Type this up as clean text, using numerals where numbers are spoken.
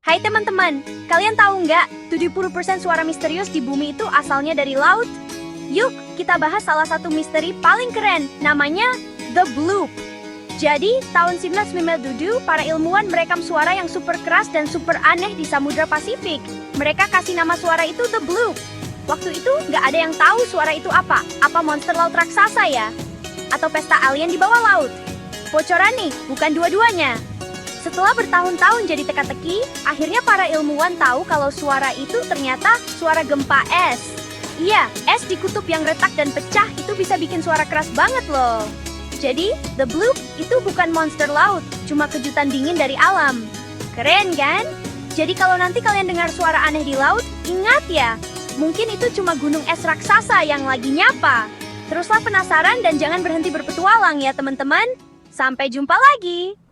Hai teman-teman, kalian tahu nggak 70% suara misterius di bumi itu asalnya dari laut? Yuk, kita bahas salah satu misteri paling keren, namanya The Bloop. Jadi, tahun 1997, para ilmuwan merekam suara yang super keras dan super aneh di Samudra Pasifik. Mereka kasih nama suara itu The Bloop. Waktu itu, nggak ada yang tahu suara itu apa. Apa monster laut raksasa ya? Atau pesta alien di bawah laut? Bocoran nih, bukan dua-duanya. Setelah bertahun-tahun jadi teka-teki, akhirnya para ilmuwan tahu kalau suara itu ternyata suara gempa es. Iya, es di kutub yang retak dan pecah itu bisa bikin suara keras banget loh. Jadi, The Bloop itu bukan monster laut, cuma kejutan dingin dari alam. Keren kan? Jadi kalau nanti kalian dengar suara aneh di laut, ingat ya, mungkin itu cuma gunung es raksasa yang lagi nyapa. Teruslah penasaran dan jangan berhenti berpetualang ya teman-teman. Sampai jumpa lagi!